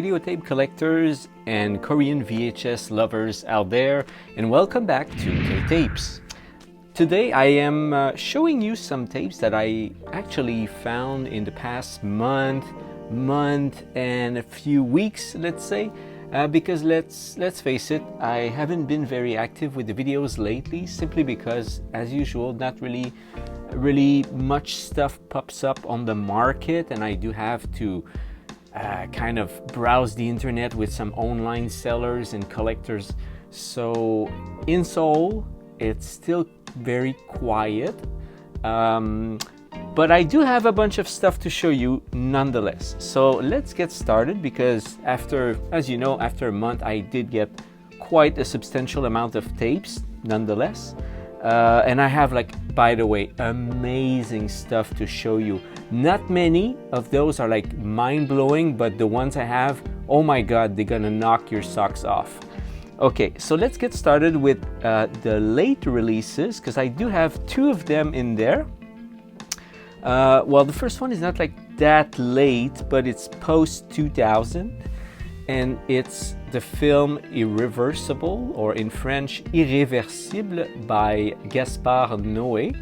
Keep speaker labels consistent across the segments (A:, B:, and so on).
A: videotape collectors and Korean VHS lovers out there, and welcome back to K-Tapes. Today I am showing you some tapes that I actually found in the past month and a few weeks, let's say, because let's face it, I haven't been very active with the videos lately, simply because, as usual, not really much stuff pops up on the market, and I do have to kind of browse the internet with some online sellers and collectors. So in Seoul, it's still very quiet, but I do have a bunch of stuff to show you nonetheless. So let's get started, because as you know, after a month I did get quite a substantial amount of tapes nonetheless. And I have, like, by the way, amazing stuff to show you. Not many of those are like mind-blowing, but the ones I have, oh my god, they're gonna knock your socks off. Okay, so let's get started with the late releases, because I do have two of them in there. Well, the first one is not like that late, but it's post-2000, and it's the film Irreversible, or in French, Irreversible, by Gaspar Noé.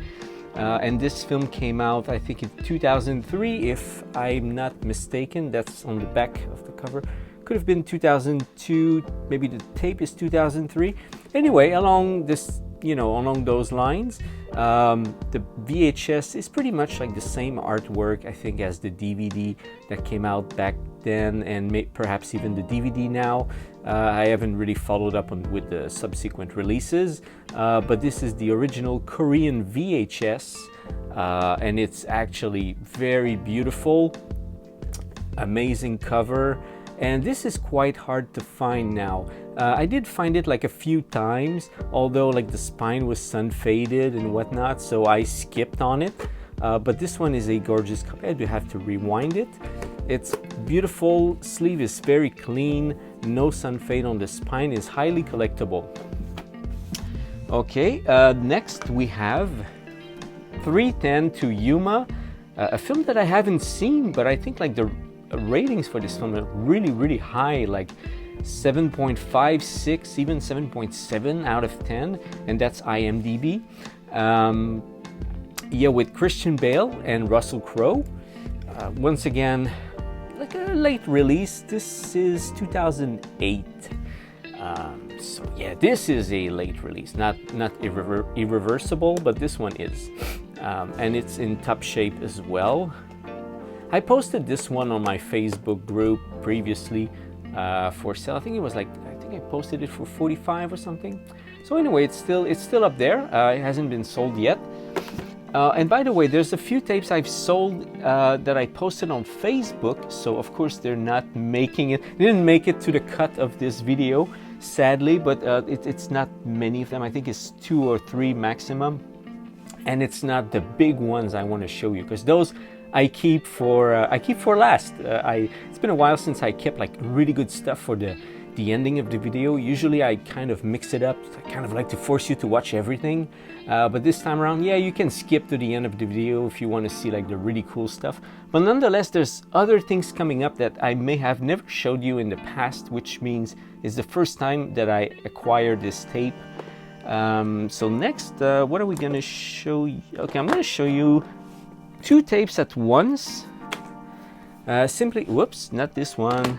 A: And this film came out, I think, in 2003, if I'm not mistaken. That's on the back of the cover. Could have been 2002, maybe the tape is 2003. Anyway, along those lines, the VHS is pretty much like the same artwork, I think, as the DVD that came out back then, and perhaps even the DVD now. I haven't really followed up with the subsequent releases, but this is the original Korean VHS, and it's actually very beautiful, amazing cover. And this is quite hard to find now. I did find it like a few times, although like the spine was sun faded and whatnot, so I skipped on it. But this one is a gorgeous copy. I do have to rewind it. It's beautiful, sleeve is very clean, no sun fade on the spine, is highly collectible. Okay, next we have 310 to Yuma, a film that I haven't seen, but I think like the ratings for this film are really high, like 7.56, even 7.7 out of 10, and that's IMDb. Yeah, with Christian Bale and Russell Crowe. Once again, like a late release. This is 2008. So yeah, this is a late release, not irreversible, but this one is, and it's in top shape as well. I posted this one on my Facebook group previously for sale. I think I posted it for 45 or something. So anyway, it's still up there. It hasn't been sold yet. And by the way, there's a few tapes I've sold that I posted on Facebook. So of course they're not making it. They didn't make it to the cut of this video, sadly. But it's not many of them. I think it's 2 or 3 maximum. And it's not the big ones I want to show you, because those I keep for last. It's been a while since I kept like really good stuff for the ending of the video. Usually I kind of mix it up. I kind of like to force you to watch everything, but this time around, yeah, you can skip to the end of the video if you want to see like the really cool stuff. But nonetheless, there's other things coming up that I may have never showed you in the past, which means it's the first time that I acquired this tape. So next, what are we gonna show you? Okay, I'm gonna show you 2 tapes at once. Whoops, not this one.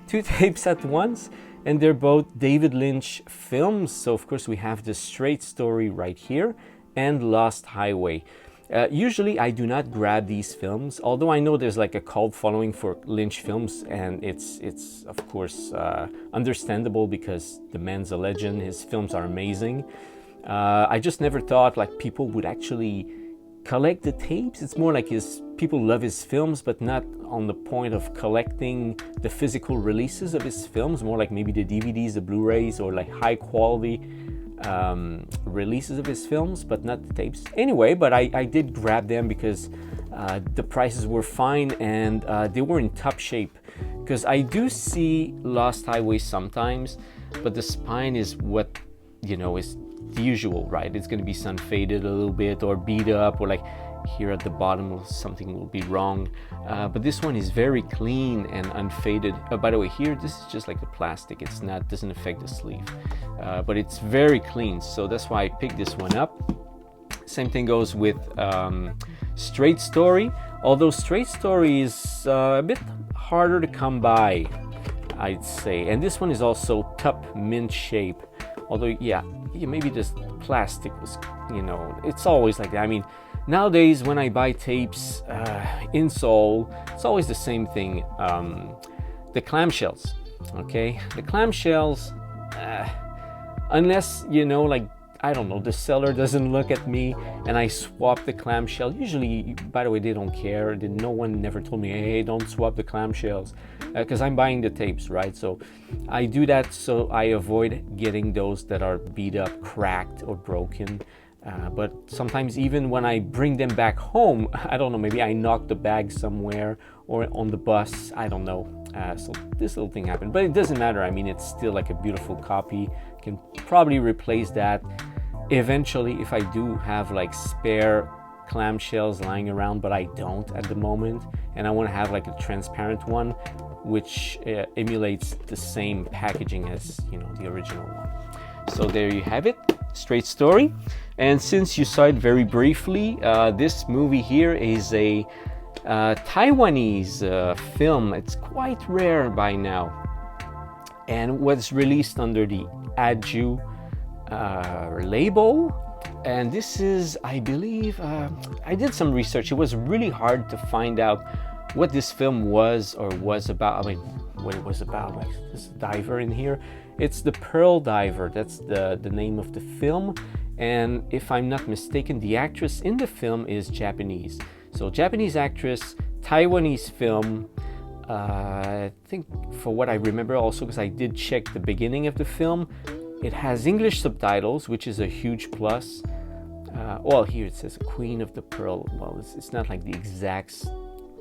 A: 2 tapes at once, and they're both David Lynch films. So of course we have The Straight Story right here and Lost Highway. Usually I do not grab these films, although I know there's like a cult following for Lynch films, and it's of course understandable, because the man's a legend. His films are amazing. I just never thought like people would actually collect the tapes. It's more like people love his films, but not on the point of collecting the physical releases of his films, more like maybe the DVDs, the Blu-rays, or like high quality releases of his films, but not the tapes. Anyway, but I did grab them because the prices were fine, and they were in top shape, because I do see Lost Highway sometimes, but the spine is what, you know, is the usual, right? It's going to be sun faded a little bit, or beat up, or like here at the bottom something will be wrong, but this one is very clean and unfaded. By the way, here this is just like the plastic, it's not, doesn't affect the sleeve, but it's very clean, so that's why I picked this one up. Same thing goes with Straight Story, although Straight Story is a bit harder to come by, I'd say. And this one is also top mint shape, although yeah, maybe this plastic was, you know, it's always like that. I mean, nowadays when I buy tapes in Seoul, it's always the same thing. The clamshells, okay, the clamshells, unless, you know, like, I don't know, the seller doesn't look at me and I swap the clamshell. Usually, by the way, they don't care. No one never told me, hey, don't swap the clamshells, because I'm buying the tapes, right? So I do that so I avoid getting those that are beat up, cracked, or broken. But sometimes even when I bring them back home, I don't know, maybe I knocked the bag somewhere or on the bus, I don't know. So this little thing happened, but it doesn't matter. I mean, it's still like a beautiful copy. Can probably replace that eventually if I do have like spare clamshells lying around, but I don't at the moment, and I want to have like a transparent one which emulates the same packaging as, you know, the original one. So there you have it, Straight Story. And since you saw it very briefly, this movie here is a Taiwanese film. It's quite rare by now, and was released under the Aju label. And this is, I believe, I did some research. It was really hard to find out what this film was or was about. I mean, what it was about. Like this diver in here, it's the Pearl Diver. That's the name of the film. And if I'm not mistaken, the actress in the film is Japanese. So Japanese actress, Taiwanese film. I think, for what I remember also, because I did check the beginning of the film, it has English subtitles, which is a huge plus. Well, here it says Queen of the Pearl. Well, it's not like the exact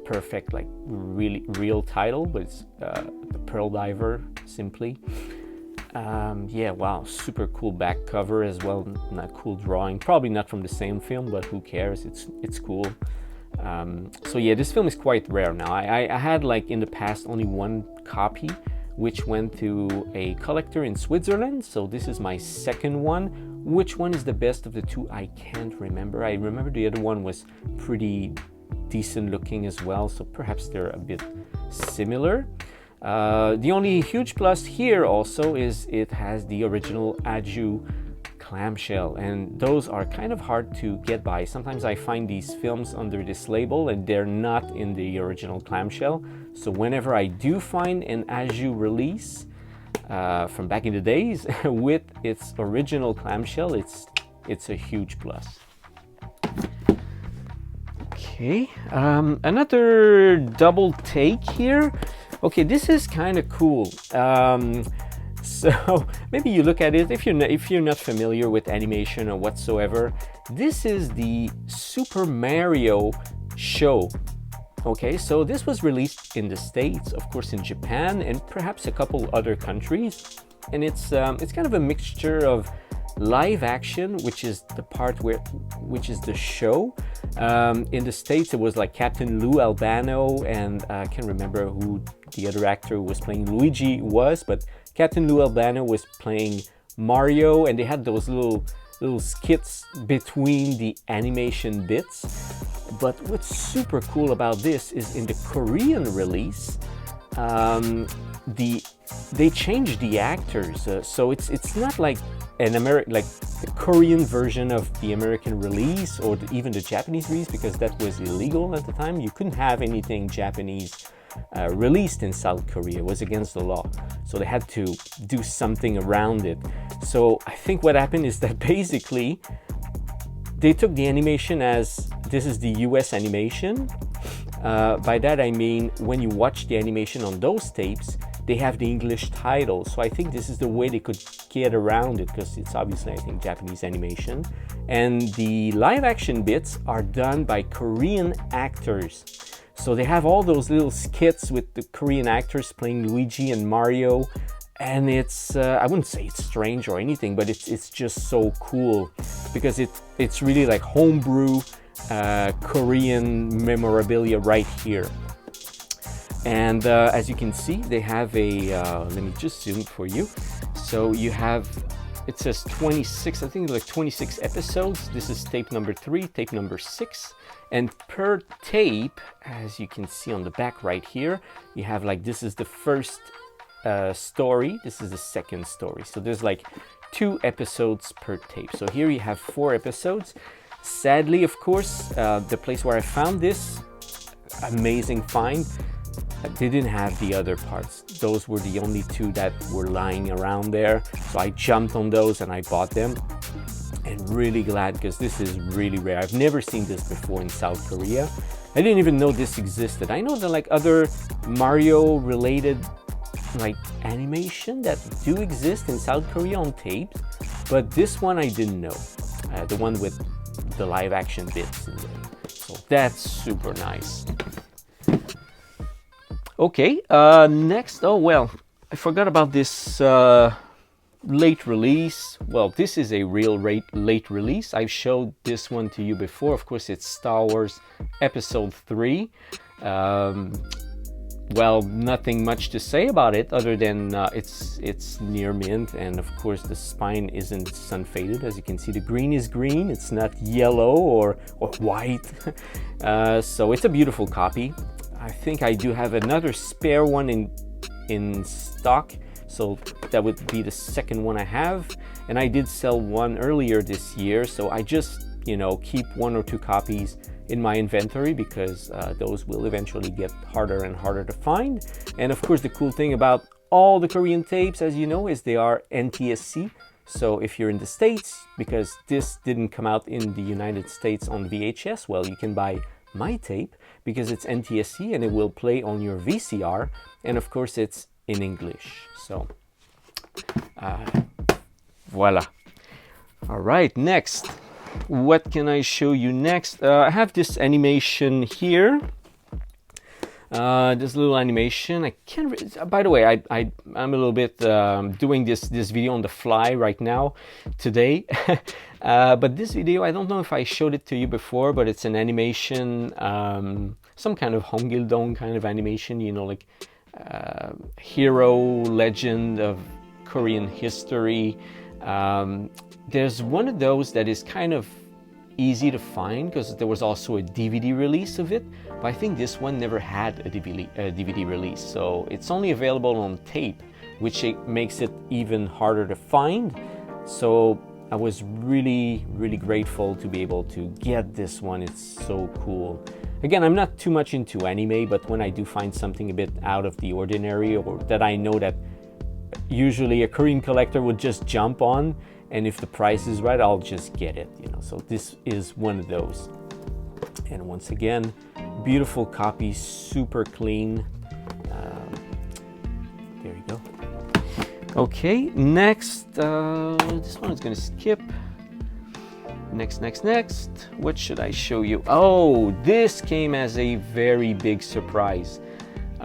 A: perfect, like really real title, but it's the Pearl Diver simply. Yeah, wow, super cool back cover as well. Not cool drawing, probably not from the same film, but who cares? It's cool. So yeah, this film is quite rare now. I had, like, in the past only one copy, which went to a collector in Switzerland. So this is my second one. Which one is the best of the two? I can't remember. I remember the other one was pretty decent looking as well, so perhaps they're a bit similar. The only huge plus here also is it has the original Aju clamshell, and those are kind of hard to get by. Sometimes I find these films under this label and they're not in the original clamshell. So whenever I do find an Aju release from back in the days with its original clamshell, it's a huge plus. Okay, another double take here. Okay, this is kind of cool. So maybe you look at it, if you're not familiar with animation or whatsoever, this is the Super Mario show. Okay, so this was released in the States, of course in Japan, and perhaps a couple other countries. And it's kind of a mixture of live action, which is the part which is the show. In the States, it was like Captain Lou Albano, and I can't remember who the other actor who was playing Luigi was, but Captain Lou Albano was playing Mario, and they had those little skits between the animation bits. But what's super cool about this is in the Korean release, they changed the actors, so it's not like like the Korean version of the American release or even the Japanese release, because that was illegal at the time. You couldn't have anything Japanese released in South Korea. It was against the law, so they had to do something around it. So I think what happened is that basically they took the animation as this is the US animation. By that I mean when you watch the animation on those tapes, they have the English title. So I think this is the way they could get around it, because it's obviously, I think, Japanese animation. And the live action bits are done by Korean actors. So they have all those little skits with the Korean actors playing Luigi and Mario. And it's, I wouldn't say it's strange or anything, but it's just so cool, because it's really like homebrew Korean memorabilia right here. And as you can see, they have a, let me just zoom for you. So you have, it says 26, I think like 26 episodes. This is tape number 3, tape number 6. And per tape, as you can see on the back right here, you have like, this is the first story, this is the second story. So there's like 2 episodes per tape. So here you have 4 episodes. Sadly, of course, the place where I found this amazing find, they didn't have the other parts. Those were the only 2 that were lying around there. So I jumped on those and I bought them. And really glad, because this is really rare. I've never seen this before in South Korea. I didn't even know this existed. I know that like other Mario related like animation that do exist in South Korea on tapes, but this one I didn't know. The one with the live action bits in there. So that's super nice. Okay, next, oh well, I forgot about this late release. Well, this is a real late release. I've showed this one to you before. Of course, it's Star Wars Episode 3. Well, nothing much to say about it other than it's near mint, and of course the spine isn't sun faded. As you can see, the green is green, it's not yellow or white. So it's a beautiful copy. I think I do have another spare one in stock, so that would be the second one I have. And I did sell one earlier this year, so I just, you know, keep 1 or 2 copies in my inventory, because those will eventually get harder and harder to find. And of course, the cool thing about all the Korean tapes, as you know, is they are NTSC. So if you're in the States, because this didn't come out in the United States on VHS, well, you can buy my tape because it's NTSC and it will play on your VCR. And of course, it's in English. So voila. All right, next. What can I show you next? I have this animation here. This little animation. I can't. By the way, I'm a little bit doing this video on the fly right now, today. But this video, I don't know if I showed it to you before, but it's an animation, some kind of Hongildong kind of animation. You know, like hero legend of Korean history. There's one of those that is kind of easy to find because there was also a DVD release of it, but I think this one never had a DVD release, so it's only available on tape, which makes it even harder to find. So I was really grateful to be able to get this one. It's so cool. Again, I'm not too much into anime, but when I do find something a bit out of the ordinary, or that I know that usually a Korean collector would just jump on, and if the price is right, I'll just get it, you know. So this is one of those. And once again, beautiful copy, super clean. There you go. Okay, next, this one is gonna skip. Next. What should I show you? Oh, this came as a very big surprise.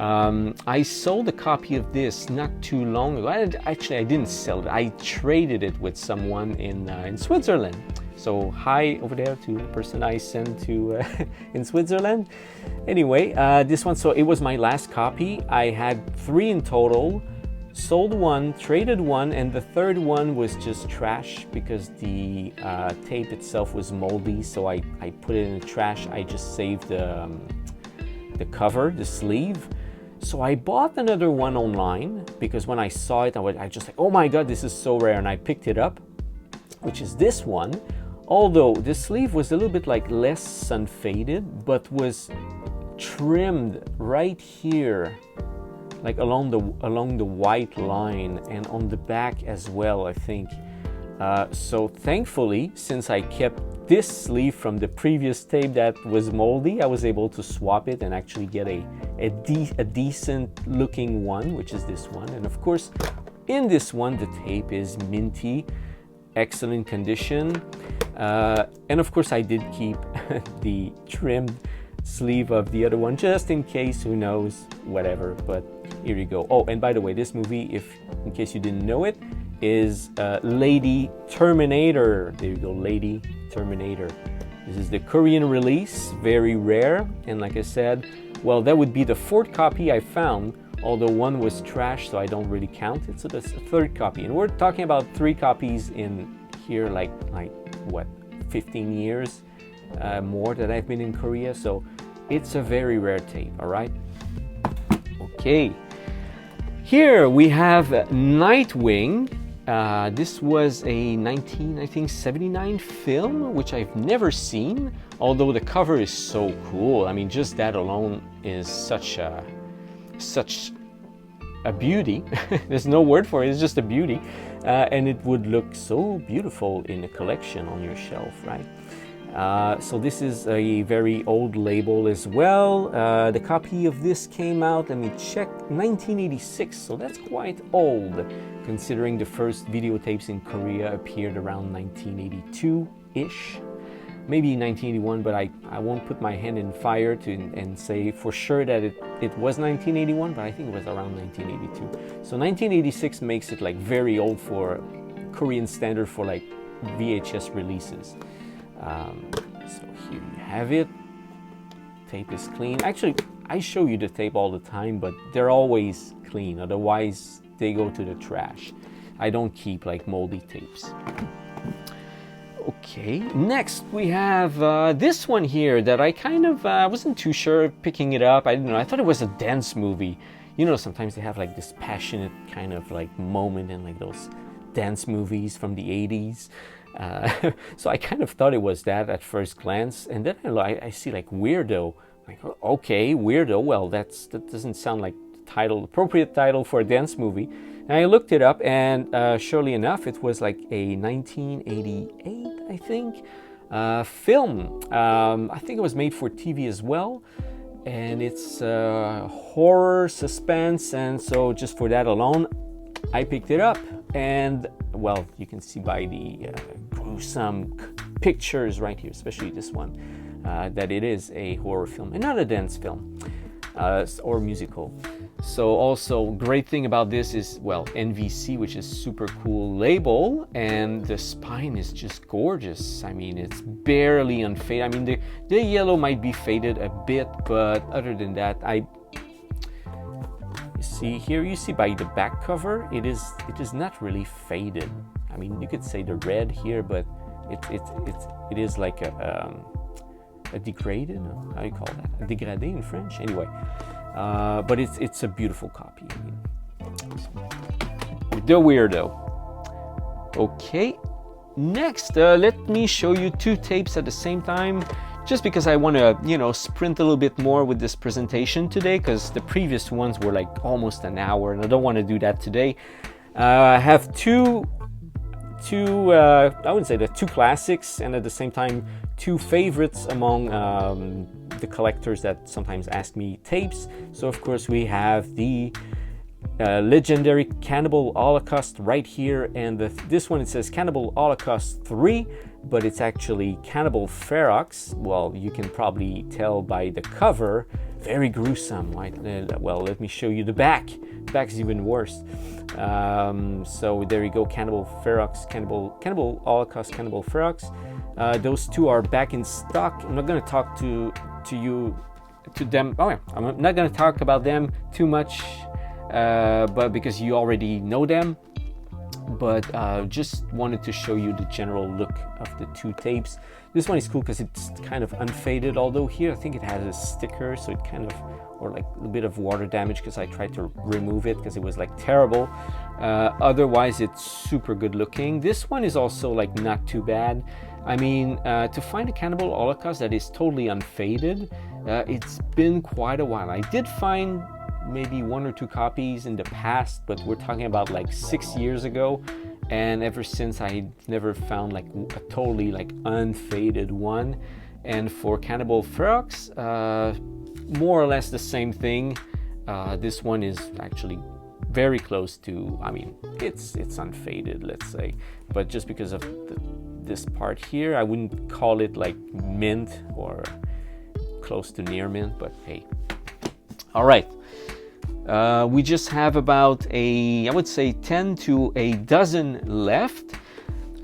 A: I sold a copy of this not too long ago. Actually, I didn't sell it. I traded it with someone in Switzerland. So hi over there to the person I sent to in Switzerland. Anyway, this one, so it was my last copy. I had 3 in total. Sold 1, traded 1, and the 3rd one was just trash because the tape itself was moldy. So I put it in the trash. I just saved the cover, the sleeve. So I bought another one online because when I saw it, I just like, oh my god, this is so rare, and I picked it up, which is this one. Although the sleeve was a little bit like less sun faded, but was trimmed right here, like along the white line, and on the back as well, I think. So thankfully, since I kept this sleeve from the previous tape that was moldy, I was able to swap it and actually get a decent looking one, which is this one. And of course, in this one, the tape is minty, excellent condition. And of course, I did keep the trimmed sleeve of the other one, just in case, who knows, whatever. But here you go. Oh, and by the way, this movie, in case you didn't know it, is Lady Terminator. There you go, Lady Terminator. This is the Korean release, very rare. And like I said, well, that would be the 4th copy I found, although one was trashed, so I don't really count it. So that's the 3rd copy. And we're talking about 3 copies in here, like what, 15 years more that I've been in Korea. So it's a very rare tape, all right? Okay. Here we have Nightwing. This was a 1979 film, which I've never seen, although the cover is so cool. I mean, just that alone is such a beauty. There's no word for it, it's just a beauty. And it would look so beautiful in a collection on your shelf, right? So this is a very old label as well. The copy of this came out, let me check, 1986, so that's quite old, considering the first videotapes in Korea appeared around 1982-ish. Maybe 1981, but I won't put my hand in fire and say for sure that it was 1981, but I think it was around 1982. So 1986 makes it like very old for Korean standard for like VHS releases. So here you have it. Tape is clean. Actually, I show you the tape all the time, but they're always clean. Otherwise, they go to the trash. I don't keep like moldy tapes. Okay, next we have this one here that I kind of wasn't too sure picking it up. I didn't know. I thought it was a dance movie. You know, sometimes they have like this passionate kind of like moment in like those dance movies from the 80s. So I kind of thought it was that at first glance, and then I see like Weirdo. Like, okay, Weirdo. Well, that doesn't sound like the appropriate title for a dance movie. And I looked it up, and surely enough, it was like a 1988, I think, film. I think it was made for TV as well, and it's horror, suspense, and so just for that alone, I picked it up. And well, you can see by the gruesome pictures right here, especially this one, that it is a horror film and not a dance film or musical. So also great thing about this is, well, NVC, which is super cool label, and the spine is just gorgeous. I mean, it's barely unfaded. I mean, the yellow might be faded a bit, but other than that, see here, you see by the back cover, it is not really faded. I mean, you could say the red here, but it is like a degraded, how do you call that? A dégradé in French, anyway. But it's a beautiful copy. I mean, the Weirdo. Okay, next let me show you 2 tapes at the same time, just because I want to, you know, sprint a little bit more with this presentation today, because the previous ones were like almost an hour, and I don't want to do that today. I have two I would say the 2 classics, and at the same time 2 favorites among the collectors that sometimes ask me tapes. So of course we have the legendary Cannibal Holocaust right here, and this one, it says Cannibal Holocaust 3, but it's actually Cannibal Ferox. Well, you can probably tell by the cover, very gruesome, right? Well, let me show you the back. The back's even worse. So there you go, Cannibal Ferox, Cannibal Holocaust, Cannibal Ferox. Those 2 are back in stock. I'm not going to talk to them. Oh yeah, I'm not going to talk about them too much, but because you already know them. But just wanted to show you the general look of the 2 tapes. This one is cool because it's kind of unfaded, although here I think it has a sticker, so it kind of, or like a little bit of water damage because I tried to remove it because it was like terrible. Otherwise it's super good looking. This one is also like not too bad. I mean, to find a Cannibal Holocaust that is totally unfaded, it's been quite a while. I did find maybe 1 or 2 copies in the past, but we're talking about like 6 years ago, and ever since I never found like a totally like unfaded one. And for Cannibal Ferox, more or less the same thing. This one is actually very close to, I mean, it's unfaded, let's say, but just because of this part here, I wouldn't call it like mint or close to near mint, but hey. All right. We just have about I would say 10 to a dozen left.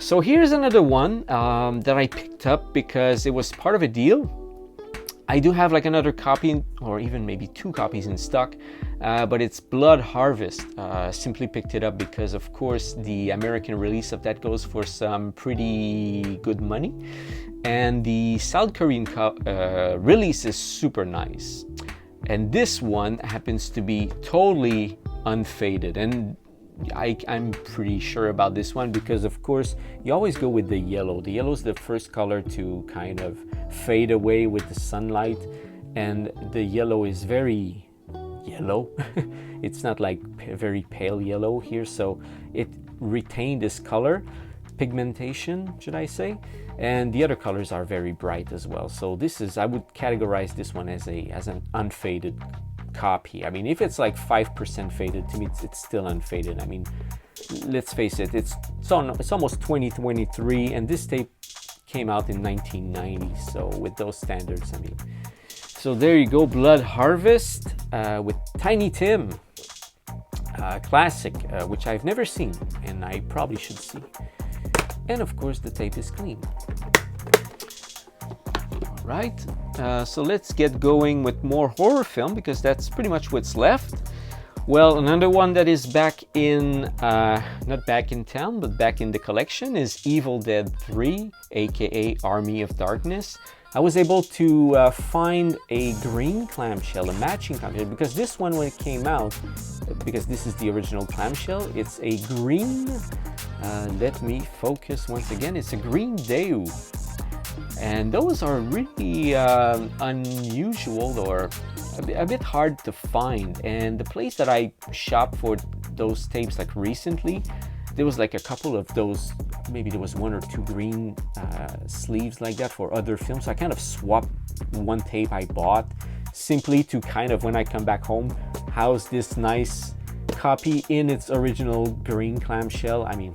A: So here's another one that I picked up because it was part of a deal. I do have like another copy, or even maybe 2 copies in stock, but it's Blood Harvest. Simply picked it up because, of course, the American release of that goes for some pretty good money, and the South Korean release is super nice. And this one happens to be totally unfaded, and I'm pretty sure about this one because, of course, you always go with the yellow. The yellow is the first color to kind of fade away with the sunlight, and the yellow is very yellow. It's not like very pale yellow here, so it retained this color pigmentation, should I say, and the other colors are very bright as well. So this is, I would categorize this one as an unfaded copy. I mean, if it's like 5% faded, to me it's still unfaded. I mean, let's face it, it's almost 2023, and this tape came out in 1990, so with those standards, I mean. So there you go, Blood Harvest with Tiny Tim, classic, which I've never seen and I probably should see. And of course the tape is clean. Right, so let's get going with more horror film because that's pretty much what's left. Well, another one that is back in, not back in town, but back in the collection is Evil Dead 3, aka Army of Darkness. I was able to find a green clamshell, a matching clamshell, because this one, when it came out, because this is the original clamshell, it's a green, let me focus once again, it's a green Daewoo. And those are really unusual, or a bit hard to find. And the place that I shop for those tapes, like recently, there was like a couple of those, maybe there was 1 or 2 green sleeves like that for other films. So I kind of swapped one tape I bought simply to kind of, when I come back home, house this nice copy in its original green clamshell. I mean,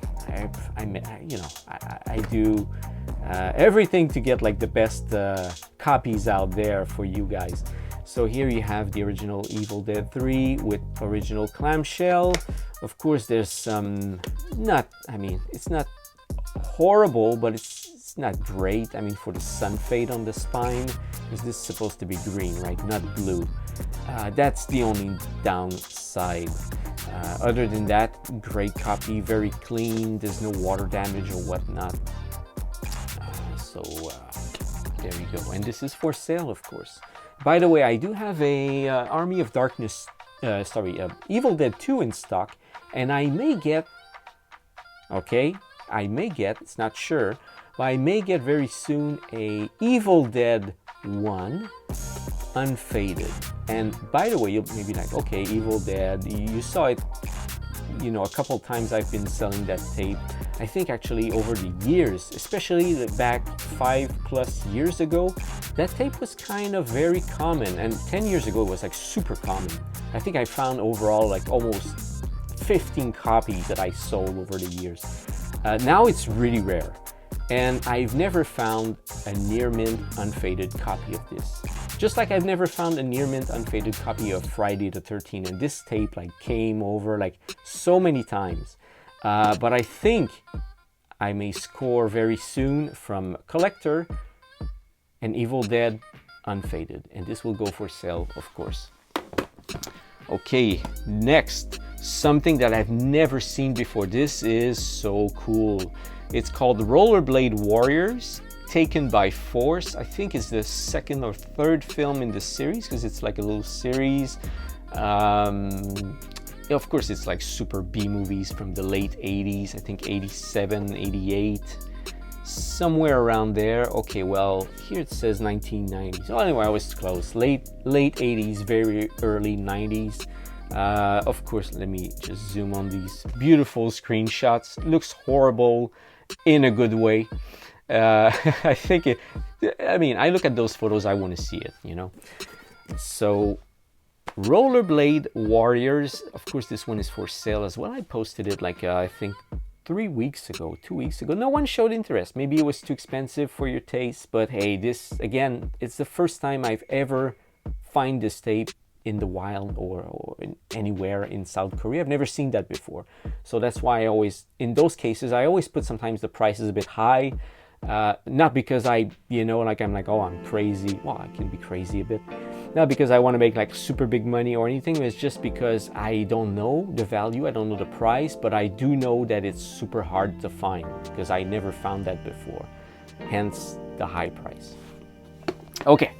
A: I do everything to get like the best copies out there for you guys. So here you have the original Evil Dead 3 with original clamshell. Of course, there's some it's not horrible, but it's not great. I mean, for the sun fade on the spine, because this is supposed to be green, right? Not blue. That's the only downside. Other than that, great copy, very clean. There's no water damage or whatnot. There you go. And this is for sale, of course. By the way, I do have a Army of Darkness, Evil Dead 2 in stock, and I may get, it's not sure, but I may get very soon a Evil Dead 1 unfaded. And by the way, you'll maybe like, okay, Evil Dead, you saw it, a couple times I've been selling that tape. I think actually over the years, especially back 5+ years ago, that tape was kind of very common, and 10 years ago it was like super common. I think I found overall like almost 15 copies that I sold over the years. Now it's really rare, and I've never found a near mint unfaded copy of this. Just like I've never found a near mint unfaded copy of Friday the 13th, and this tape like came over like so many times. But I think I may score very soon from Collector an Evil Dead unfaded, and this will go for sale, of course. Okay, next, something that I've never seen before. This is so cool. It's called Rollerblade Warriors, taken by Force. I think it's the 2nd or 3rd film in the series, because it's like a little series. Of course, it's like super B movies from the late 80s, I think 87, 88, somewhere around there. Okay, well, here it says 1990s. Oh, anyway, I was close. Late 80s, very early 90s. Of course, let me just zoom on these beautiful screenshots. It looks horrible in a good way. I think I look at those photos, I want to see it, So, Rollerblade Warriors, of course this one is for sale as well. I posted it like I think 2 weeks ago. No one showed interest. Maybe it was too expensive for your taste, but hey, this again, it's the first time I've ever find this tape in the wild or anywhere in South Korea. I've never seen that before. So that's why I always, in those cases, I always put sometimes the prices a bit high. Not because I, you know, like I'm like, oh, I'm crazy. Well, I can be crazy a bit. Not because I want to make like super big money or anything. It's just because I don't know the value. I don't know the price, but I do know that it's super hard to find because I never found that before. Hence the high price. Okay.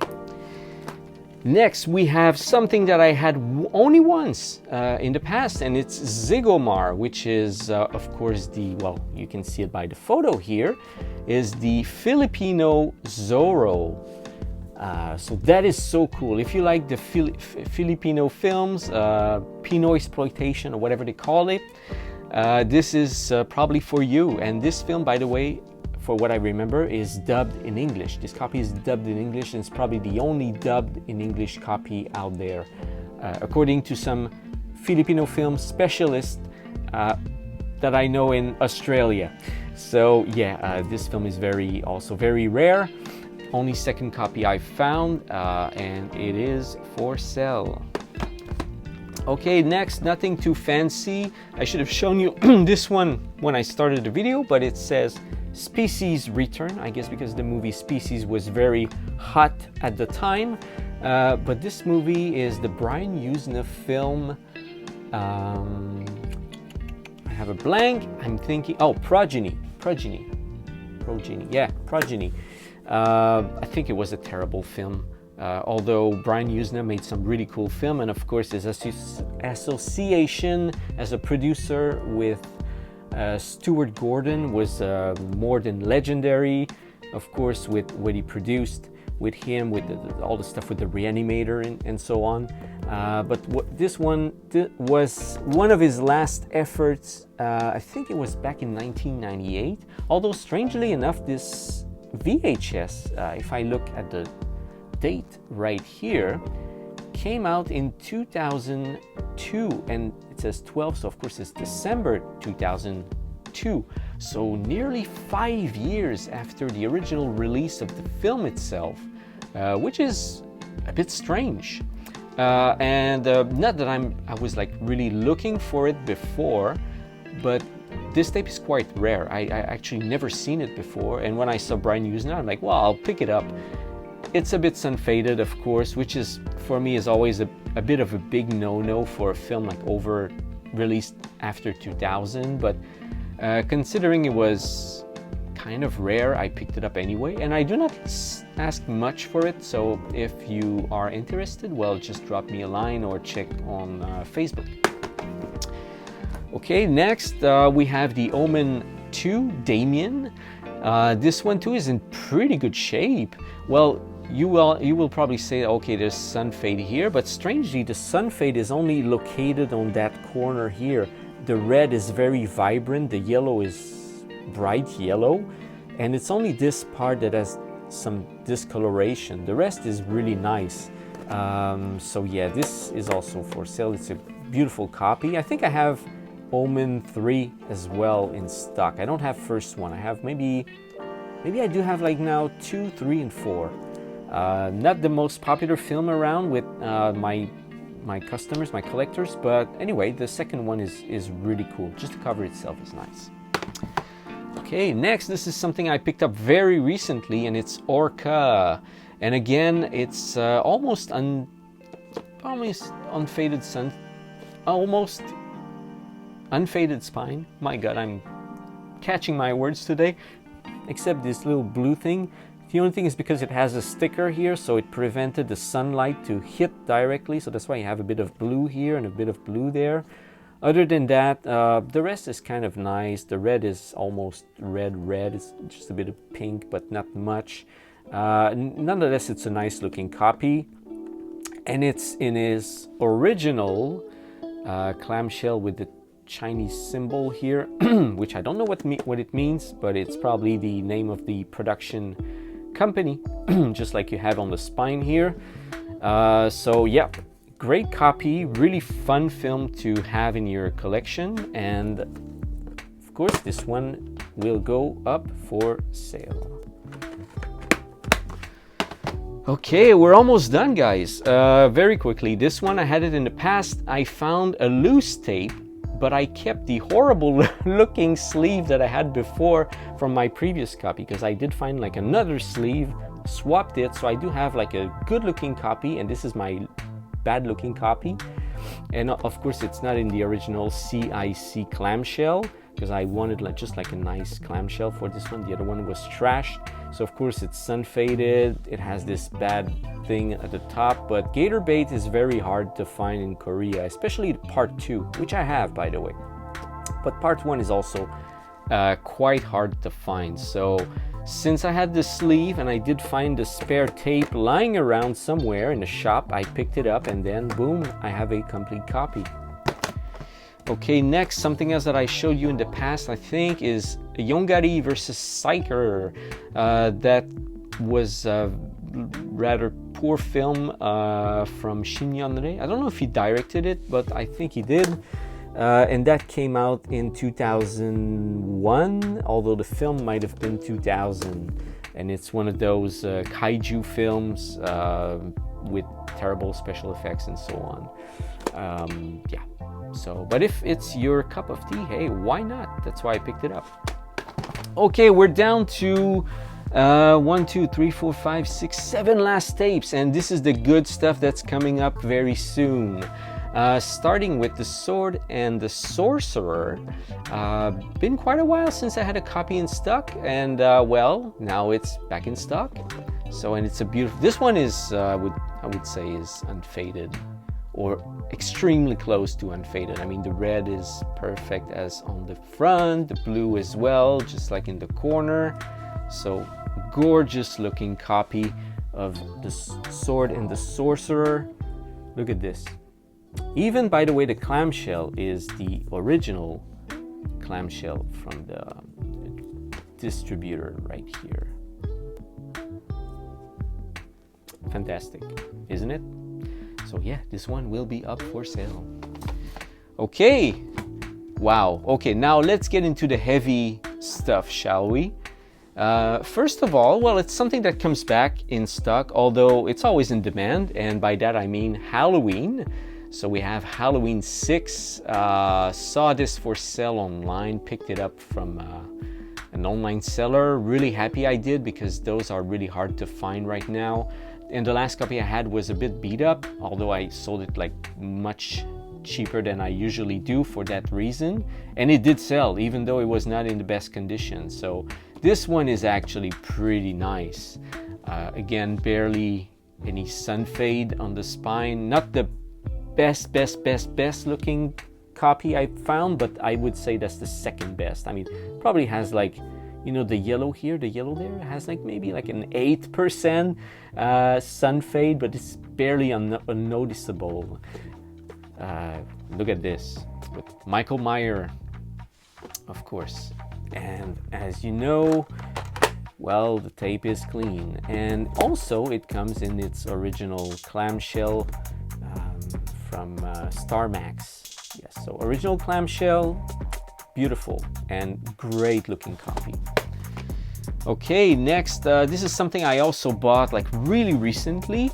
A: Next, we have something that I had only once in the past, and it's Zigomar, which is, of course, the, well, you can see it by the photo here, is the Filipino Zorro. So that is so cool. If you like the Filipino films, Pinoy exploitation, or whatever they call it, this is probably for you. And this film, by the way, for what I remember, is dubbed in English. This copy is dubbed in English, and it's probably the only dubbed in English copy out there, according to some Filipino film specialists that I know in Australia. So yeah, this film is also very rare. Only second copy I found, and it is for sale. Okay, next, nothing too fancy. I should have shown you this one when I started the video, but it says Species Return, I guess because the movie Species was very hot at the time. But this movie is the Brian Usna film. I have a blank. I'm thinking, oh, Progeny. Yeah, Progeny. I think it was a terrible film. Although Brian Usna made some really cool film, and of course his association as a producer with Stuart Gordon was more than legendary. Of course, with what he produced with him, with all the stuff with the Reanimator and so on. But this one was one of his last efforts. I think it was back in 1998. Although strangely enough, this VHS, if I look at the date right here, came out in 2002, and it says 12, so of course it's December 2002. So nearly 5 years after the original release of the film itself, which is a bit strange. And not that I was like really looking for it before, but this tape is quite rare. I actually never seen it before, and when I saw Brian Usna, I'm like, well, I'll pick it up. It's a bit sun-faded, of course, which is, for me, is always a bit of a big no-no for a film like released after 2000. But considering it was kind of rare, I picked it up anyway. And I do not ask much for it, so if you are interested, well, just drop me a line or check on Facebook. Okay, next we have the Omen 2, Damien. This one too is in pretty good shape. Well, you will probably say, okay, there's sun fade here, but strangely the sun fade is only located on that corner here. The red is very vibrant, the yellow is bright yellow, and it's only this part that has some discoloration. The rest is really nice. So yeah, this is also for sale. It's a beautiful copy. I think I have Omen 3 as well in stock. I don't have first one. I have maybe I do have like now 2, 3, and 4. Not the most popular film around with my customers, my collectors, but anyway, the second one is really cool. Just the cover itself is nice. Okay, next, this is something I picked up very recently, and it's Orca. And again, it's almost unfaded sun, almost unfaded spine. My God, I'm catching my words today. Except this little blue thing. The only thing is because it has a sticker here, so it prevented the sunlight to hit directly. So that's why you have a bit of blue here and a bit of blue there. Other than that, the rest is kind of nice. The red is almost red. It's just a bit of pink, but not much. Nonetheless, it's a nice looking copy. And it's in his original clamshell with the Chinese symbol here, which I don't know what it means, but it's probably the name of the production company, just like you have on the spine here. So yeah, great copy, really fun film to have in your collection, and of course this one will go up for sale. Okay, we're almost done, guys. Very quickly, this one I had it in the past. I found a loose tape, but I kept the horrible looking sleeve that I had before from my previous copy, because I did find like another sleeve, swapped it, so I do have like a good looking copy, and this is my bad looking copy. And of course it's not in the original CIC clamshell, because I wanted like just like a nice clamshell for this one. The other one was trashed, so of course it's sun faded. It has this bad thing at the top, but Gator Bait is very hard to find in Korea, especially part 2, which I have, by the way. But part 1 is also quite hard to find. So since I had the sleeve and I did find the spare tape lying around somewhere in the shop, I picked it up, and then boom, I have a complete copy. Okay, next, something else that I showed you in the past, I think, is Yongary versus Psycher. That was a rather poor film from Shin Yeon-rae. I don't know if he directed it, but I think he did. And that came out in 2001, although the film might have been 2000. And it's one of those kaiju films with terrible special effects and so on. Yeah. So, but if it's your cup of tea, hey, why not? That's why I picked it up. Okay, we're down to 1, 2, 3, 4, 5, 6, 7 last tapes, and this is the good stuff that's coming up very soon. Starting with the Sword and the Sorcerer. Been quite a while since I had a copy in stock, and well, now it's back in stock. So, and it's a beautiful. This one is, I would say, is unfaded, or extremely close to unfaded. I mean, the red is perfect as on the front, the blue as well, just like in the corner. So gorgeous looking copy of the Sword and the Sorcerer. Look at this. Even, by the way, the clamshell is the original clamshell from the distributor right here. Fantastic, isn't it? So yeah, this one will be up for sale. Okay, wow. Okay, now let's get into the heavy stuff, shall we? First of all, well, it's something that comes back in stock, although it's always in demand, and by that I mean Halloween. So we have Halloween 6, saw this for sale online, picked it up from an online seller. Really happy I did, because those are really hard to find right now. And the last copy I had was a bit beat up, although I sold it like much cheaper than I usually do for that reason. And it did sell, even though it was not in the best condition. So this one is actually pretty nice. Again, barely any sun fade on the spine. Not the best looking copy I found, but I would say that's the second best. I mean, probably has like, you know, the yellow here, the yellow there has like maybe like an 8% sun fade, but it's barely unnoticeable. Look at this with Michael Myers, of course. And as you know, well, the tape is clean, and also it comes in its original clamshell from Star Max. Yes, so original clamshell, beautiful and great looking copy. Okay, next, this is something I also bought like really recently,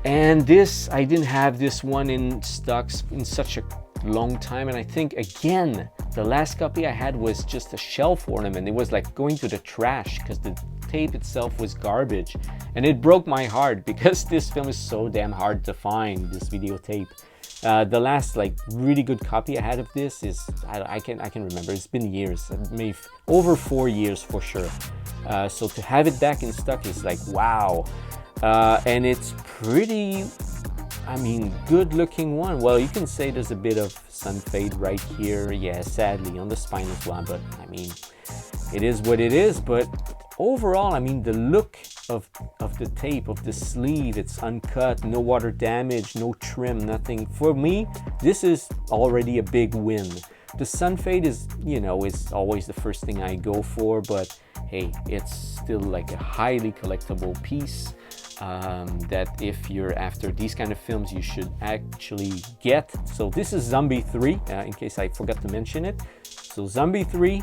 A: and this, I didn't have this one in stock in such a long time, and I think again the last copy I had was just a shelf ornament. It was like going to the trash because the tape itself was garbage, and it broke my heart because this film is so damn hard to find, this videotape. The last like really good copy I had of this is, I can remember, it's been years, maybe over 4 years for sure. So to have it back in stock is like wow. And it's pretty, I mean, good looking one. Well, you can say there's a bit of sun fade right here, yeah, sadly on the spine as well, but I mean, it is what it is. But overall, I mean, the look of the tape, of the sleeve, it's uncut, no water damage, no trim, nothing. For me, this is already a big win. The sun fade is, you know, is always the first thing I go for, but hey, it's still like a highly collectible piece that if you're after these kind of films, you should actually get. So this is Zombie 3, in case I forgot to mention it. So Zombie 3,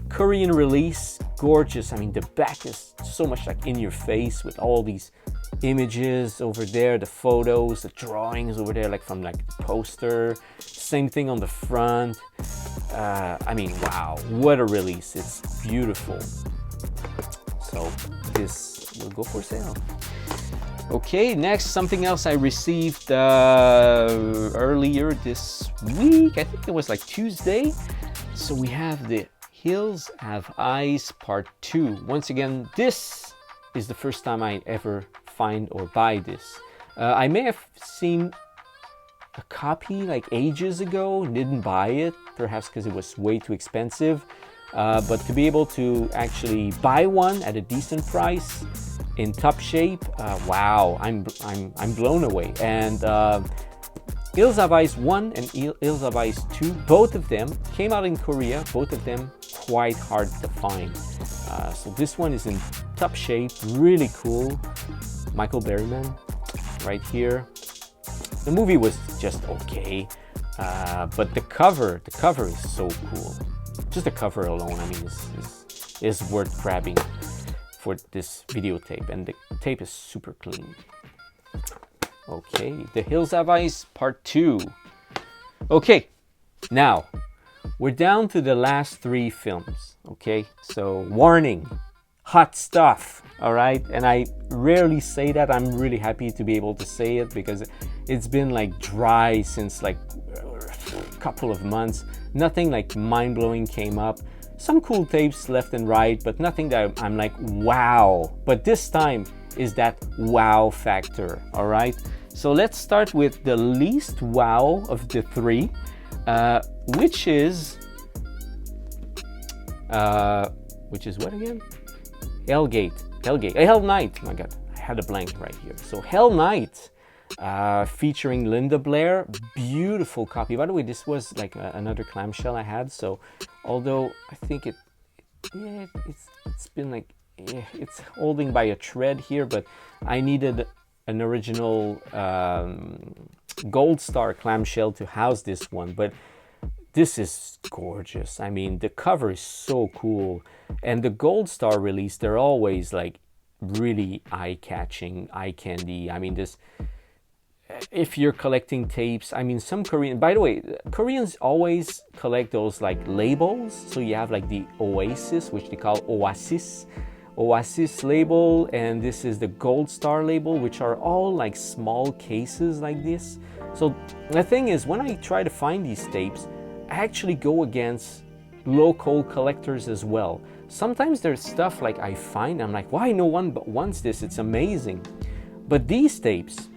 A: Korean release, gorgeous. I mean, the back is so much like in your face with all these images over there, the photos, the drawings over there, like from like the poster. Same thing on the front. I mean, wow, what a release. It's beautiful. So this will go for sale. Okay, next, something else I received earlier this week. I think it was like Tuesday. So we have the Hills Have Eyes Part 2. Once again, this is the first time I ever find or buy this. I may have seen a copy like ages ago, didn't buy it, perhaps because it was way too expensive. But to be able to actually buy one at a decent price, in top shape, wow, I'm blown away. And Hills Have Eyes 1 and Hills Have Eyes 2, both of them came out in Korea, both of them quite hard to find. So this one is in top shape, really cool. Michael Berryman right here. The movie was just okay, but the cover is so cool. Just the cover alone, I mean, is worth grabbing for this videotape, and the tape is super clean. Okay, the Hills Have Eyes Part 2. Okay, now we're down to the last 3 films. Okay, so warning, hot stuff. All right, and I rarely say that. I'm really happy to be able to say it because it's been like dry since like a couple of months. Nothing like mind-blowing came up. Some cool tapes left and right, but nothing that I'm like, wow. But this time is that wow factor, all right? So let's start with the least wow of the 3, which is what again? Hell Night. Oh my God, I had a blank right here. So Hell Night, featuring Linda Blair. Beautiful copy. By the way, this was like another clamshell I had. So although I think it's been like, it's holding by a thread here, but I needed an original Gold Star clamshell to house this one. But this is gorgeous. I mean, the cover is so cool. And the Gold Star release, they're always like really eye-catching, eye candy. I mean, this, if you're collecting tapes, I mean, some Korean, by the way, Koreans always collect those like labels. So you have like the Oasis, which they call Oasis label, and this is the Gold Star label, which are all like small cases like this. So the thing is, when I try to find these tapes, I actually go against local collectors as well. Sometimes there's stuff like I find, I'm like, why no one but wants this? It's amazing. But these tapes,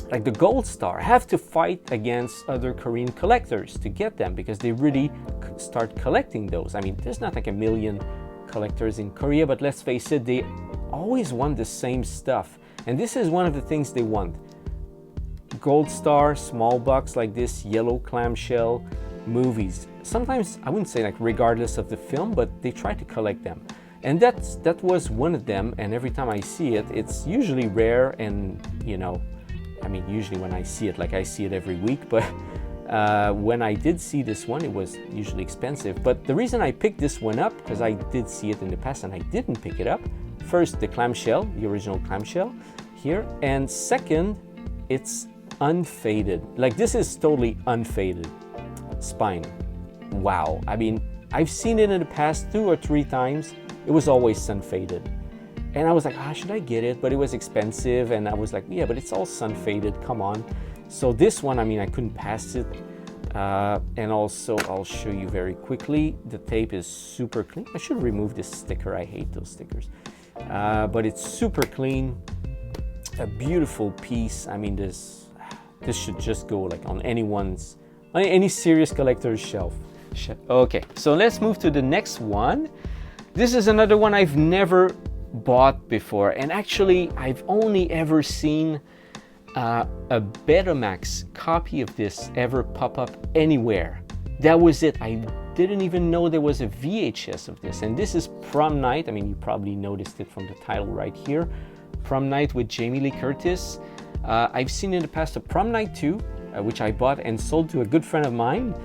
A: like the Gold Star, have to fight against other Korean collectors to get them because they really start collecting those. I mean, there's not like a million collectors in Korea, but let's face it, they always want the same stuff. And this is one of the things they want. Gold Star, small box like this, yellow clamshell, movies. Sometimes, I wouldn't say like regardless of the film, but they try to collect them. And that was one of them, and every time I see it, it's usually rare, and you know, I mean, usually when I see it, like I see it every week, but when I did see this one, it was usually expensive. But the reason I picked this one up, because I did see it in the past and I didn't pick it up, first, the clamshell, the original clamshell here, and second, it's unfaded. Like, this is totally unfaded. Spine. Wow. I mean, I've seen it in the past 2 or 3 times. It was always sun-faded. And I was like, should I get it? But it was expensive, and I was like, yeah, but it's all sun-faded, come on. So this one, I mean, I couldn't pass it. And also, I'll show you very quickly. The tape is super clean. I should remove this sticker. I hate those stickers. But it's super clean. A beautiful piece. I mean, this should just go like on any serious collector's shelf. Okay, so let's move to the next one. This is another one I've never bought before, and actually I've only ever seen a Betamax copy of this ever pop up anywhere. That was it. I didn't even know there was a VHS of this, and this is Prom Night. I mean, you probably noticed it from the title right here. Prom Night with Jamie Lee Curtis. I've seen in the past a Prom Night 2, which I bought and sold to a good friend of mine.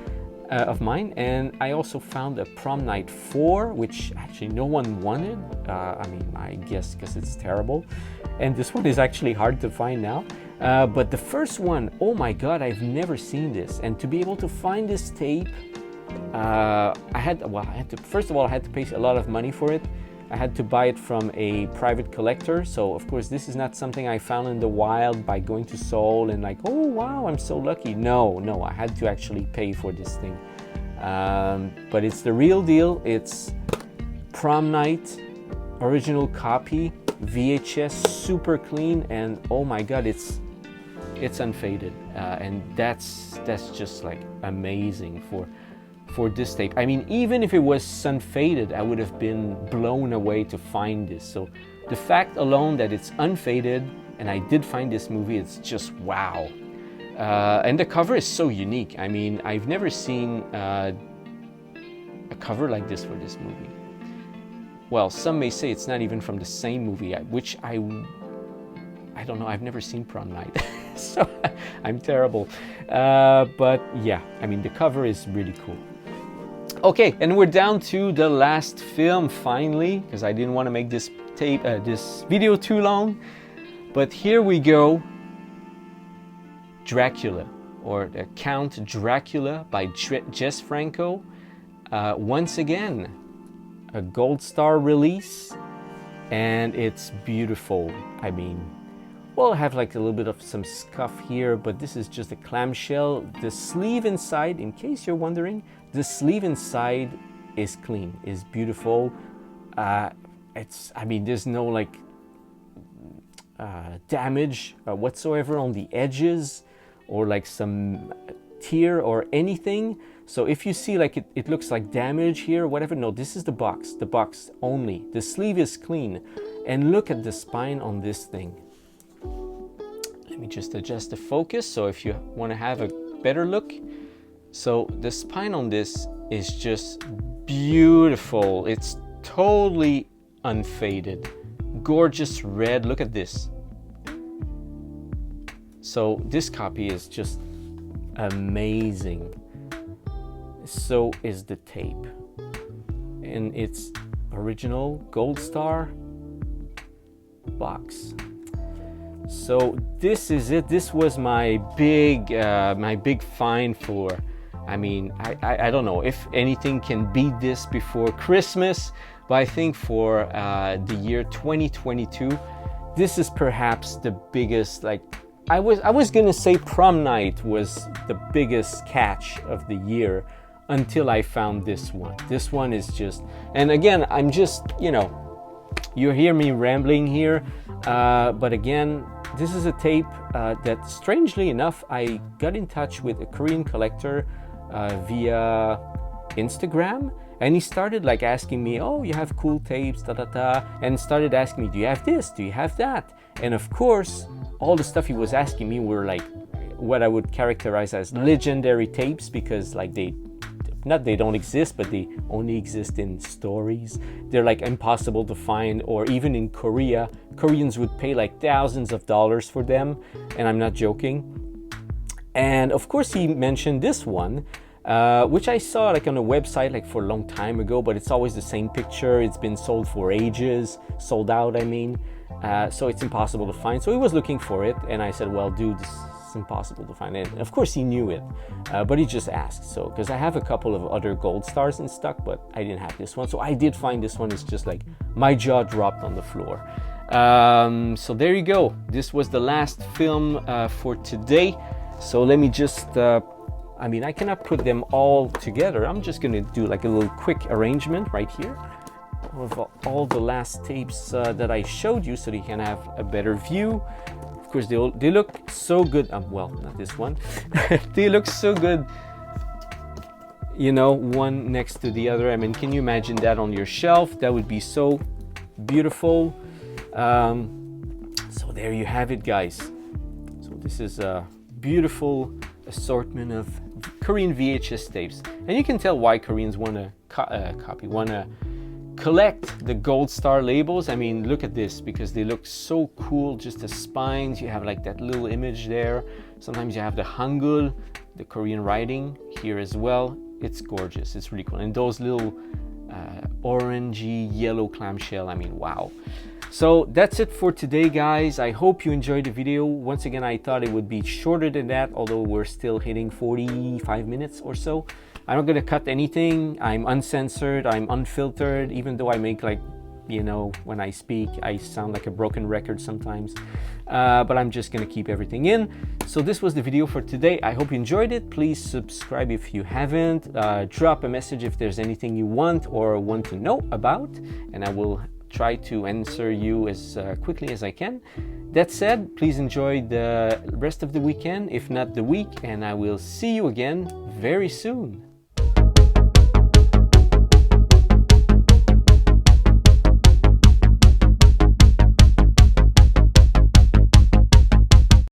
A: of mine. And I also found a Prom Night 4, which actually no one wanted. I mean, I guess because it's terrible. And this one is actually hard to find now. But the first one, oh my God, I've never seen this. And to be able to find this tape, first of all, I had to pay a lot of money for it. I had to buy it from a private collector. So of course, this is not something I found in the wild by going to Seoul and like, oh wow, I'm so lucky. No, I had to actually pay for this thing. But it's the real deal. It's Prom Night, original copy, VHS, super clean, and oh my God, it's unfaded. And that's just like amazing for this tape. I mean, even if it was unfaded, I would have been blown away to find this. So the fact alone that it's unfaded and I did find this movie, it's just wow. And the cover is so unique. I mean, I've never seen a cover like this for this movie. Well, some may say it's not even from the same movie, which I don't know, I've never seen Prom Night. So I'm terrible. But yeah, I mean, the cover is really cool. Okay, and we're down to the last film finally, because I didn't want to make this video too long. But here we go. Dracula, or Count Dracula by Jess Franco. Once again, a Gold Star release, and it's beautiful. I mean, well, I have like a little bit of some scuff here, but this is just a clamshell. The sleeve inside, in case you're wondering, the sleeve inside is clean, is beautiful. I mean, there's no like damage whatsoever on the edges or like some tear or anything. So if you see like it looks like damage here or whatever, no, this is the box only. The sleeve is clean. And look at the spine on this thing. Let me just adjust the focus so if you want to have a better look. So the spine on this is just beautiful. It's totally unfaded. Gorgeous red. Look at this. So this copy is just amazing. So is the tape. And it's original Gold Star box. So this is it. This was my big find for, I mean, I don't know if anything can beat this before Christmas, but I think for the year 2022, this is perhaps the biggest, like, I was gonna say Prom Night was the biggest catch of the year until I found this one. This one is just, and again, I'm just, you know, you hear me rambling here, but again, this is a tape that strangely enough, I got in touch with a Korean collector via Instagram, and he started like asking me, oh, you have cool tapes, and started asking me, do you have this, do you have that? And of course, all the stuff he was asking me were like what I would characterize as legendary tapes, because like they don't exist, but they only exist in stories. They're like impossible to find, or even in Korea, Koreans would pay like thousands of dollars for them, and I'm not joking. And of course he mentioned this one, which I saw like on a website like for a long time ago, but it's always the same picture. It's been sold for ages, sold out, I mean. So it's impossible to find. So he was looking for it, and I said, well, dude, it's impossible to find it. And of course he knew it, but he just asked. So because I have a couple of other Gold Stars in stock, but I didn't have this one. So I did find this one. It's just like my jaw dropped on the floor. So there you go. This was the last film for today. So let me just, I mean, I cannot put them all together. I'm just gonna do like a little quick arrangement right here of all the last tapes that I showed you, so that you can have a better view. Of course, they look so good. Well, not this one. They look so good, you know, one next to the other. I mean, can you imagine that on your shelf? That would be so beautiful. So there you have it, guys. So this is a beautiful assortment of Korean VHS tapes, and you can tell why Koreans want to collect the Gold Star labels. I mean, look at this, because they look so cool. Just the spines, you have like that little image there. Sometimes you have the Hangul, the Korean writing here as well. it's gorgeous. It's really cool. And those little orangey yellow clamshell, I mean, wow. So that's it for today, guys. I hope you enjoyed the video. Once again, I thought it would be shorter than that, although we're still hitting 45 minutes or so. I'm not gonna cut anything. I'm uncensored, I'm unfiltered, even though I make, like, you know, when I speak, I sound like a broken record sometimes. But I'm just gonna keep everything in. So this was the video for today. I hope you enjoyed it. Please subscribe if you haven't. Drop a message if there's anything you want or want to know about, and I will try to answer you as quickly as I can. That said, please enjoy the rest of the weekend, if not the week, and I will see you again very soon.